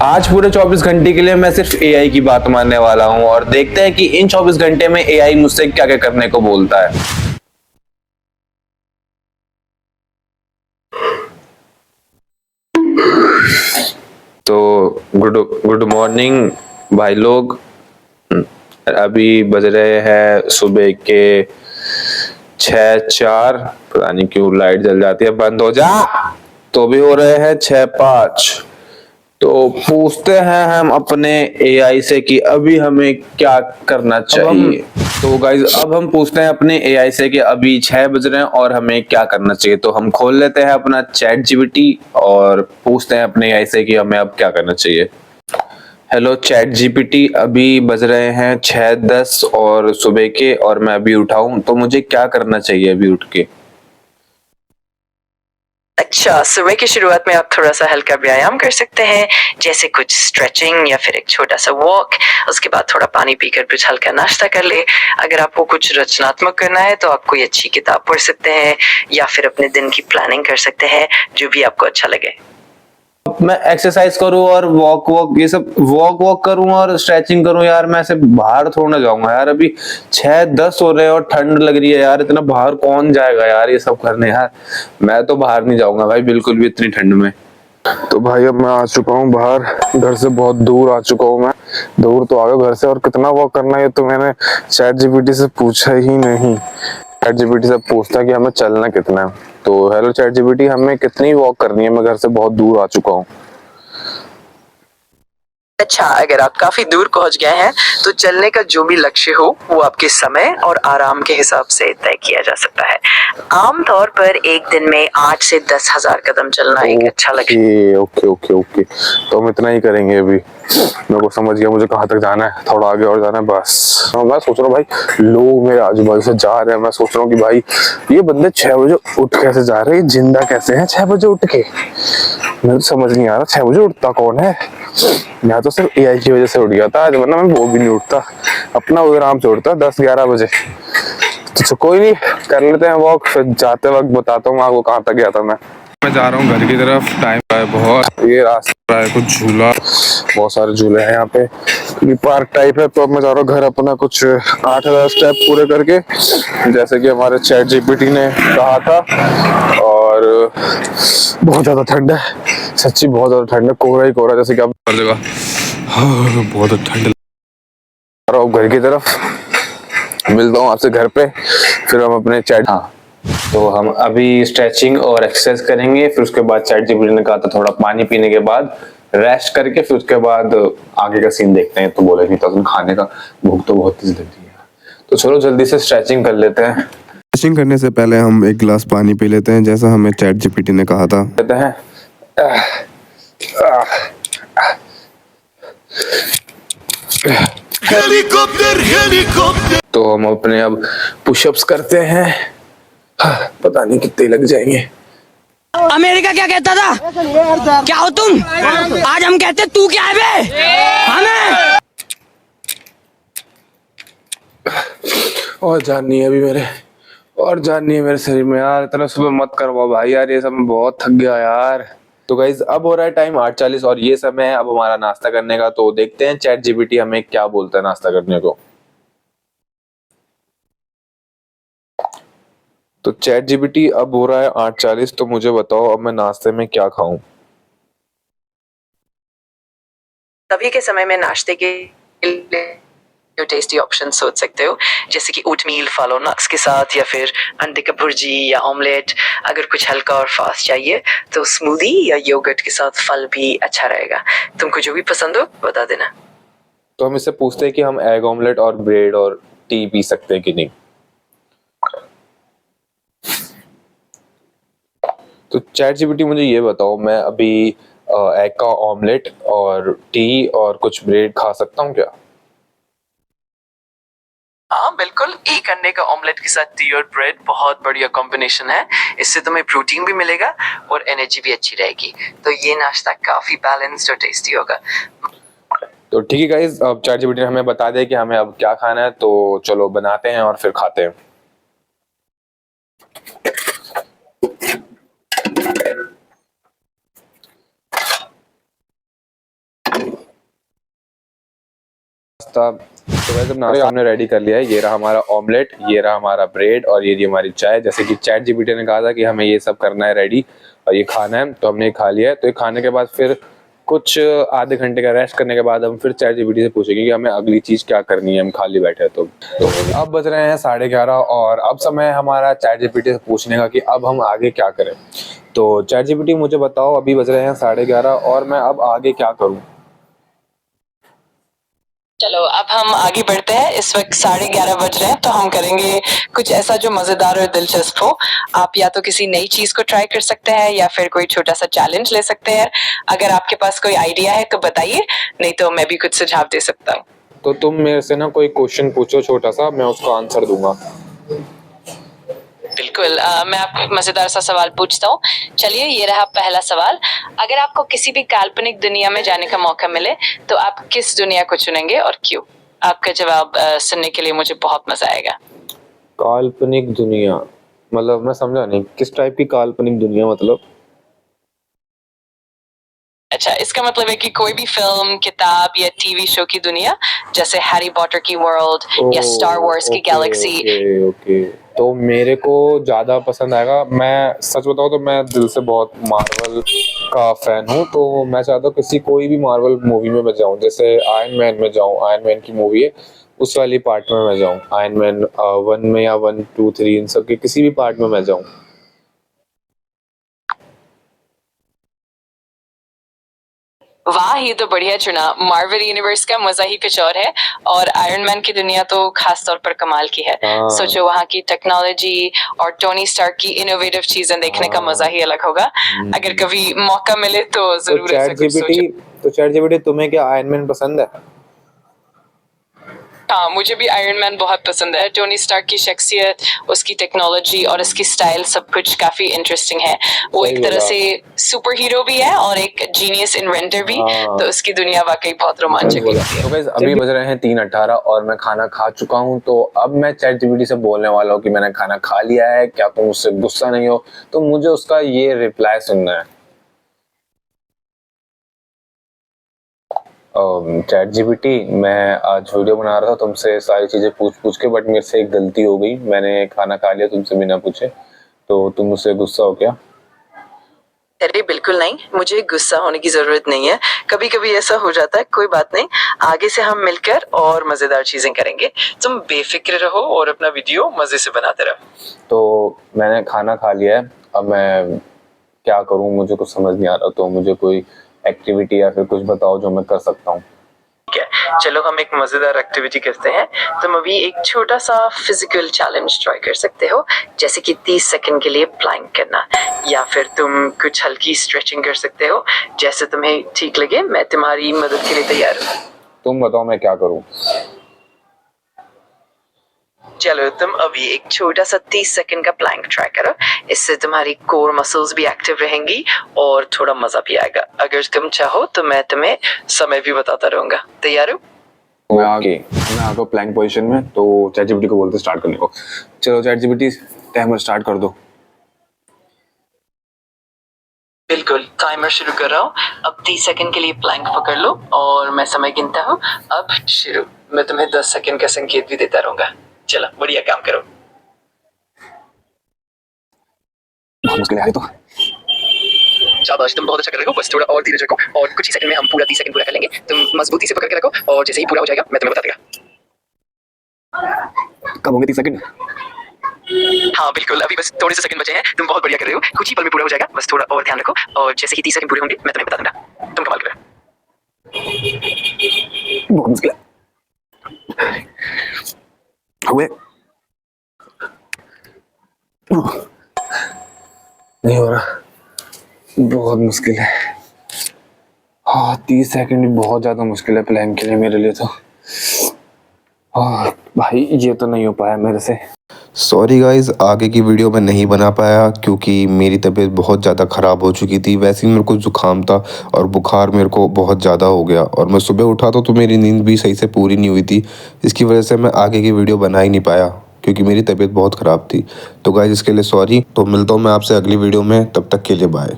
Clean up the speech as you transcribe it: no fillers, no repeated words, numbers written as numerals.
आज पूरे 24 घंटे के लिए मैं सिर्फ एआई की बात मानने वाला हूं और देखते हैं कि इन 24 घंटे में एआई मुझसे क्या क्या करने को बोलता है। तो गुड मॉर्निंग भाई लोग। अभी बज रहे हैं सुबह के 6:04। पता नहीं क्यों लाइट जल जाती है, बंद हो जा। तो भी हो रहे हैं 6:05। तो पूछते हैं हम अपने एआई से कि अभी हमें क्या करना चाहिए। तो गाइज अब हम पूछते हैं अपने एआई से कि अभी 6 बज रहे हैं और हमें क्या करना चाहिए। तो हम खोल लेते हैं अपना चैट जीपीटी और पूछते हैं अपने एआई से कि हमें अब क्या करना चाहिए। हेलो चैट जीपीटी, अभी बज रहे हैं 6:10 और सुबह के, और मैं अभी उठा हूं, तो मुझे क्या करना चाहिए अभी उठ के। अच्छा, सुबह की शुरुआत में आप थोड़ा सा हल्का व्यायाम कर सकते हैं, जैसे कुछ स्ट्रेचिंग या फिर एक छोटा सा वॉक। उसके बाद थोड़ा पानी पीकर कुछ हल्का नाश्ता कर ले। अगर आपको कुछ रचनात्मक करना है तो आप कोई अच्छी किताब पढ़ सकते हैं या फिर अपने दिन की प्लानिंग कर सकते हैं, जो भी आपको अच्छा लगे। मैं एक्सरसाइज करूं और वॉक ये सब वॉक करूं और स्ट्रेचिंग करूं यार, मैं ऐसे बाहर थोड़ा ना जाऊंगा यार। अभी 6:10 हो रहे हैं और ठंड लग रही है यार, इतना बाहर कौन जाएगा यार ये सब करने यार। मैं तो बाहर नहीं जाऊंगा भाई बिल्कुल भी इतनी ठंड में। तो भाई अब मैं आ चुका हूँ बाहर, घर से बहुत दूर आ चुका हूँ। मैं दूर तो आ गया घर से, और कितना वॉक करना है तो मैंने चैट जीपीटी से पूछा ही नहीं। चैट जीपीटी से पूछता है कि हमें चलना कितना है। तो हेलो चैट जीपीटी, हमें कितनी वॉक करनी है? मैं घर से बहुत दूर आ चुका हूँ। अच्छा, अगर आप काफी दूर पहुंच गए हैं तो चलने का जो भी लक्ष्य हो वो आपके समय और आराम के हिसाब से तय किया जा सकता है। आमतौर पर एक दिन में 8 से 10,000 कदम चलना एक अच्छा लक्ष्य। ओके ओके ओके, तो हम इतना ही करेंगे अभी। मेरे को समझ गया मुझे कहाँ तक जाना है, थोड़ा आगे और जाना है बस। मैं सोच रहा हूँ भाई, लोग मेरे आजू बाजू से जा रहे हैं, मैं सोच रहा हूँ कि भाई ये बंदे 6 बजे उठ कैसे जा रहे हैं, जिंदा कैसे हैं 6 बजे उठ के। मुझे तो समझ नहीं आ रहा 6 बजे उठता कौन है। मैं तो सिर्फ एआई की वजह से उठ गया था आज, वरना मैं वो भी नहीं उठता। अपना वो आराम से उठता 10-11 बजे। तो कोई नहीं, कर लेते हैं वॉक, फिर जाते वक्त बताता हूँ आपको कहाँ तक गया था मैं जा रहा हूँ घर की तरफ। टाइम है बहुत, ये रास्ता है कुछ झूला, बहुत सारे झूले हैं यहाँ पे, पार्क टाइप है। तो अब मैं जा रहा हूँ घर अपना कुछ 8,000 स्टेप पूरे करके, जैसे कि हमारे चैट जीपीटी ने कहा था। और बहुत ज्यादा ठंड है, सच्ची बहुत ज्यादा ठंड है, कोहरा ही कोहरा, जैसे कि आप हर जगह बहुत ठंड लग रहा हूँ। घर की तरफ मिलता हूँ आपसे घर पे, फिर हम अपने चैट। हाँ, तो हम अभी स्ट्रेचिंग और एक्सरसाइज करेंगे, फिर उसके बाद चैट जीपीटी ने कहा था थोड़ा पानी पीने के बाद रेस्ट करके फिर उसके बाद आगे का सीन देखते हैं। तो बोले नहीं तो खाने का भूख तो बहुत तेज लग रही है, तो चलो जल्दी से स्ट्रेचिंग कर लेते हैं। स्ट्रेचिंग करने से पहले हम एक गिलास पानी पी लेते हैं, जैसा हमें चैट जीपीटी ने कहा था। लेते हैं। हेलीकॉप्टर। तो हम अपने अब पुशअप्स करते हैं, पता नहीं कितने लग जाएंगे। अमेरिका क्या कहता था, क्या हो तुम? आज हम कहते तू क्या है बे? हमें और जान नहीं है अभी मेरे, और जान नहीं है मेरे शरीर में यार। इतना सुबह मत करवाओ भाई यार, ये सब मैं बहुत थक गया यार। तो गाइज अब हो रहा है टाइम 8:40 और ये समय है अब हमारा नाश्ता करने का। तो देखते हैं चैट जीपीटी हमें क्या बोलता है नाश्ता करने को। तो चैट जीपीटी अब हो रहा है 8:40, तो मुझे बताओ अब मैं नाश्ते में क्या खाऊं। तभी के समय में नाश्ते के जो टेस्टी ऑप्शन सोच सकते हो, जैसे कि ओटमील फॉलो नट्स के साथ या फिर अंडे का भुर्जी या ऑमलेट। अगर कुछ हल्का और फास्ट चाहिए तो स्मूदी या योगर्ट के साथ फल भी अच्छा रहेगा। तुमको जो भी पसंद हो बता देना। तो हम इससे पूछते हैं कि हम एग ऑमलेट और ब्रेड और टी पी सकते हैं कि नहीं। तो चैट जीपीटी मुझे ये बताओ, मैं अभी एग का ऑमलेट और टी और कुछ ब्रेड खा सकता हूँ क्या? हाँ बिल्कुल, एक अंडे का ऑमलेट के साथ टी और ब्रेड बहुत बढ़िया कॉम्बिनेशन है। इससे तुम्हें प्रोटीन भी मिलेगा और एनर्जी भी अच्छी रहेगी। तो ये नाश्ता काफी बैलेंस्ड और टेस्टी होगा। तो ठीक है गाइज, अब चैट जीपीटी ने हमें बता दिया कि हमें अब क्या खाना है, तो चलो बनाते हैं और फिर खाते हैं। तो वैसे नाश्ता हमने रेडी कर लिया है। ये रहा हमारा ऑमलेट, ये रहा हमारा ब्रेड और ये रही हमारी चाय। जैसे कि चैट जीपीटी ने कहा था कि हमें ये सब करना है रेडी और ये खाना है, तो हमने ये खा लिया है। तो ये खाने के बाद फिर कुछ आधे घंटे का रेस्ट करने के बाद हम फिर चैट जीपीटी से पूछेंगे कि हमें अगली चीज क्या करनी है, हम खाली बैठे हैं तो अब बज रहे हैं 11:30 और अब समय है हमारा चैट जीपीटी से पूछने का कि अब हम आगे क्या करें। तो चैट जीपीटी मुझे बताओ, अभी बज रहे हैं 11:30 और मैं अब आगे क्या करूं। चलो अब हम आगे बढ़ते हैं। इस वक्त 11:30 बज रहे हैं, तो हम करेंगे कुछ ऐसा जो मजेदार और दिलचस्प हो। आप या तो किसी नई चीज को ट्राई कर सकते हैं या फिर कोई छोटा सा चैलेंज ले सकते हैं। अगर आपके पास कोई आइडिया है तो बताइए, नहीं तो मैं भी कुछ सुझाव दे सकता हूँ। तो तुम मेरे से ना कोई क्वेश्चन पूछो छोटा सा, मैं उसका आंसर दूंगा। बिल्कुल, मैं आपको एक मजेदार सा सवाल पूछता हूँ। चलिए, ये रहा पहला सवाल। अगर आपको किसी भी काल्पनिक दुनिया में जाने का मौका मिले तो आप किस दुनिया को चुनेंगे और क्यों? आपका जवाब सुनने के लिए मुझे बहुत मजा आएगा। काल्पनिक दुनिया मतलब मैं समझा नहीं, किस टाइप की काल्पनिक दुनिया मतलब? अच्छा, इसका मतलब है कि कोई भी फिल्म, किताब या टीवी शो की दुनिया, जैसे हैरी पॉटर की वर्ल्ड या स्टार वॉर्स की गैलेक्सी। ओके, तो मेरे को ज्यादा पसंद आएगा। मैं सच बताऊं तो मैं दिल से बहुत मार्वल का फैन हूं, तो मैं चाहता हूँ किसी कोई भी मार्वल मूवी में मैं जाऊं। जैसे आयरन मैन में जाऊं, आयरन मैन की मूवी है उस वाली पार्ट में मैं जाऊं। आयरन मैन 1 में या 1, 2, 3 इन सब के किसी भी पार्ट में मैं जाऊं। वाह, ये तो बढ़िया चुना। मार्वल यूनिवर्स का मजा ही कुछ और है और आयरन मैन की दुनिया तो खास तौर पर कमाल की है। सोचो, वहाँ की टेक्नोलॉजी और टोनी स्टार्क की इनोवेटिव चीजें देखने का मजा ही अलग होगा। अगर कभी मौका मिले तो जरूर ऐसा कुछ सोचो। तो चैट जीपीटी तुम्हें क्या आयरन मैन पसंद है? हाँ, मुझे भी आयरन मैन बहुत पसंद है। टोनी स्टार्क की शख्सियत, उसकी टेक्नोलॉजी और उसकी स्टाइल सब कुछ काफी इंटरेस्टिंग है। वो एक तरह से सुपर हीरो भी है और एक जीनियस इन्वेंटर भी। तो उसकी दुनिया वाकई बहुत रोमांचक है। तो गाइस अभी बज रहे हैं 3:18 और मैं खाना खा चुका हूँ। तो अब मैं चैट जीपीटी से बोलने वाला हूँ कि मैंने खाना खा लिया है, क्या तुम मुझसे गुस्सा नहीं हो? तो मुझे उसका ये रिप्लाई सुनना है। चैट जीपीटी, मैं आज वीडियो बना रहा था तुमसे सारी चीजें पूछ के, बट मेरे से एक गलती हो गई। मैंने खाना खा लिया तुमसे बिना पूछे, तो तुम मुझसे गुस्सा हो क्या? अरे बिल्कुल नहीं, मुझे गुस्सा होने की जरूरत नहीं है। कभी कभी ऐसा हो जाता है, कोई बात नहीं। आगे से हम मिलकर और मजेदार चीजें करेंगे। तुम बेफिक्र रहो और अपना वीडियो मजे से बनाते रहो। तो मैंने खाना खा लिया है, अब मैं क्या करूं मुझे कुछ समझ नहीं आ रहा। तो मुझे कोई एक्टिविटी या फिर कुछ बताओ जो मैं कर सकता हूँ। ठीक है, चलो हम एक मजेदार एक्टिविटी करते हैं। तुम अभी एक छोटा सा फिजिकल चैलेंज ट्राई कर सकते हो, जैसे कि 30 सेकंड के लिए प्लैंक करना, या फिर तुम कुछ हल्की स्ट्रेचिंग कर सकते हो। जैसे तुम्हें ठीक लगे, मैं तुम्हारी मदद के लिए तैयार हूँ। तुम बताओ मैं क्या करूं? चलो, तुम अभी एक छोटा सा 30 सेकंड का प्लैंक ट्राई करो। इससे तुम्हारी कोर मसल्स भी एक्टिव रहेंगी और थोड़ा मजा भी आएगा। अगर तुम चाहो तो मैं तुम्हें समय भी बताता रहूंगा। तैयार हो? मैं आ गया प्लैंक पोजीशन में। तो चैट जीपीटी को बोलते स्टार्ट करने को। चलो चैट जीपीटी, टाइमर स्टार्ट कर दो। बिल्कुल, टाइमर शुरू कर रहा हूँ। अब 30 सेकंड के लिए प्लैंक पकड़ लो और मैं समय गिनता हूँ। अब शुरू। मैं तुम्हें 10 सेकंड का संकेत भी देता रहूंगा। चलो, बढ़िया काम करो। बहुत मुश्किल है तो। शाबाश, तुम बहुत अच्छा कर रहे हो। बस थोड़ा और धीरज रखो और कुछ ही सेकंड में हम पूरा 30 सेकंड पूरा कर लेंगे। तुम मजबूती से पकड़ के रखो और जैसे ही पूरा हो जाएगा मैं तुम्हें बता दूंगा। कब होंगे 30 सेकंड? हाँ बिल्कुल, अभी बस थोड़े से सेकंड बचे हैं। तुम बहुत बढ़िया कर रहे हो, कुछ ही पल में पूरा हो जाएगा। बस थोड़ा और ध्यान रखो और जैसे ही 30 सेकंड पूरे होंगे मैं तुम्हें बता दूंगा। तुम कमाल कर रहे हो। बहुत मुश्किल है। हुए नहीं हो रहा, बहुत मुश्किल है। हाँ, 30 सेकंड भी बहुत ज्यादा मुश्किल है प्लैंक के लिए मेरे लिए तो। हाँ भाई, ये तो नहीं हो पाया मेरे से। सॉरी गाइज़, आगे की वीडियो मैं नहीं बना पाया क्योंकि मेरी तबीयत बहुत ज़्यादा ख़राब हो चुकी थी। वैसे ही मेरे को ज़ुकाम था और बुखार मेरे को बहुत ज़्यादा हो गया और मैं सुबह उठा तो मेरी नींद भी सही से पूरी नहीं हुई थी। इसकी वजह से मैं आगे की वीडियो बना ही नहीं पाया क्योंकि मेरी तबीयत बहुत ख़राब थी। तो गाइज़ इसके लिए सॉरी। तो मिलता हूँ मैं आपसे अगली वीडियो में, तब तक के लिए बाय।